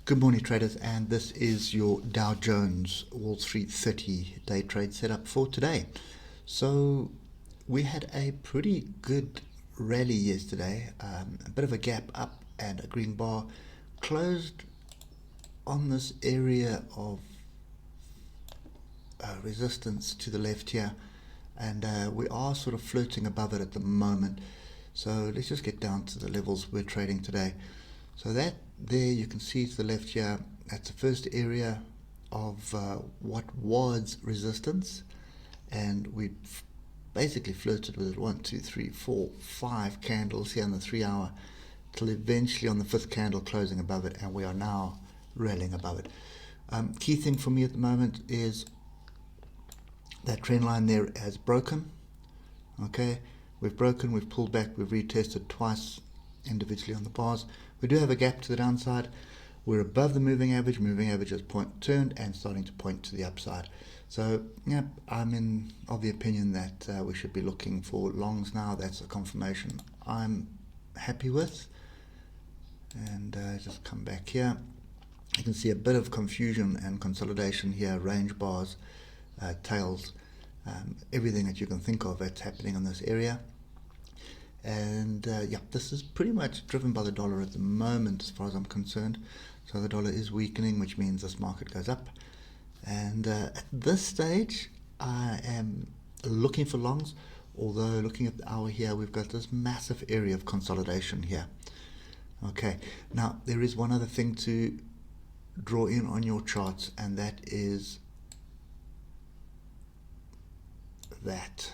Good morning, traders, and this is your Dow Jones Wall Street 30 day trade setup for today. So we had a pretty good rally yesterday, a bit of a gap up and a green bar, closed on this area of resistance to the left here, and we are sort of flirting above it at the moment. So let's just get down to the levels we're trading today. So that there you can see to the left here, that's the first area of what was resistance, and we basically flirted with it 1, 2, 3, 4, 5 candles here on the 3 hour till eventually on the 5th candle closing above it, and we are now rallying above it. Key thing for me at the moment is that trend line there has broken. Okay, we've broken, we've pulled back, we've retested twice individually on the bars. We do have a gap to the downside. We're above the moving average. Moving average has turned and starting to point to the upside. So yeah, I'm of the opinion that we should be looking for longs now. That's a confirmation I'm happy with. And just come back here. You can see a bit of confusion and consolidation here. Range bars, tails, everything that you can think of that's happening in this area. And yeah, this is pretty much driven by the dollar at the moment as far as I'm concerned. So the dollar is weakening, which means this market goes up. And at this stage I am looking for longs, although looking at the hour here, we've got this massive area of consolidation here. Okay, now there is one other thing to draw in on your charts, and that is that.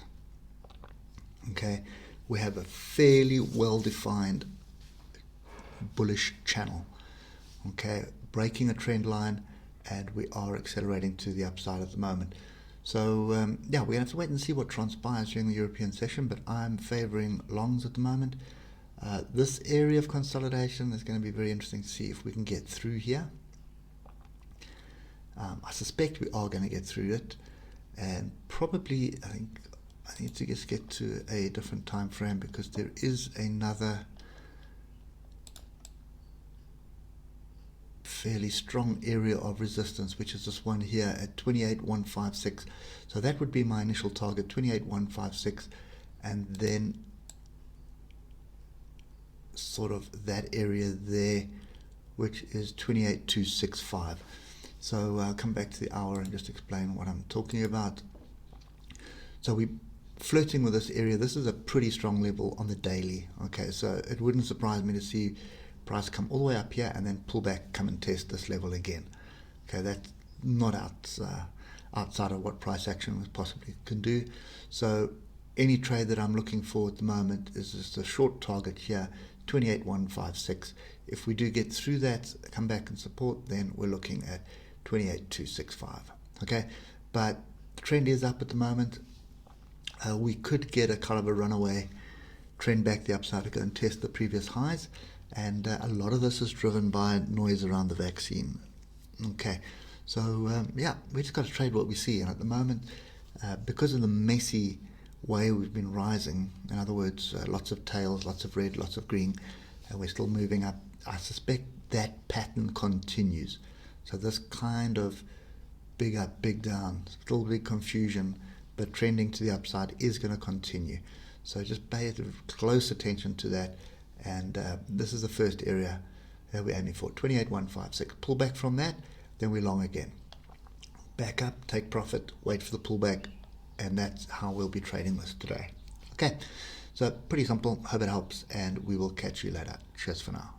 Okay, we have a fairly well-defined bullish channel. Okay, breaking a trend line, and we are accelerating to the upside at the moment. So yeah, we're going to have to wait and see what transpires during the European session, but I'm favoring longs at the moment. This area of consolidation is going to be very interesting to see if we can get through here. I suspect we are going to get through it, and probably I think I need to just get to a different time frame, because there is another fairly strong area of resistance, which is this one here at 28,156. So that would be my initial target, 28,156, and then sort of that area there, which is 28,265. So I'll come back to the hour and just explain what I'm talking about. So we flirting with this area. This is a pretty strong level on the daily. Okay, so it wouldn't surprise me to see price come all the way up here and then pull back, come and test this level again. Okay, that's not outside of what price action possibly can do. So any trade that I'm looking for at the moment is just a short target here, 28,156. If we do get through that, come back and support, then we're looking at 28,265. Okay, but the trend is up at the moment. We could get a kind of a runaway trend back the upside to go and test the previous highs, and a lot of this is driven by noise around the vaccine. Okay, so yeah, we just got to trade what we see, and at the moment, because of the messy way we've been rising, in other words, lots of tails, lots of red, lots of green, and we're still moving up, I suspect that pattern continues. So this kind of big up, big down, still big confusion, but trending to the upside is going to continue. So just pay close attention to that, and this is the first area that we're aiming for, 28,156. Pull back from that, then we're long again. Back up, take profit, wait for the pullback, and that's how we'll be trading this today. Okay, so pretty simple. Hope it helps, and we will catch you later. Cheers for now.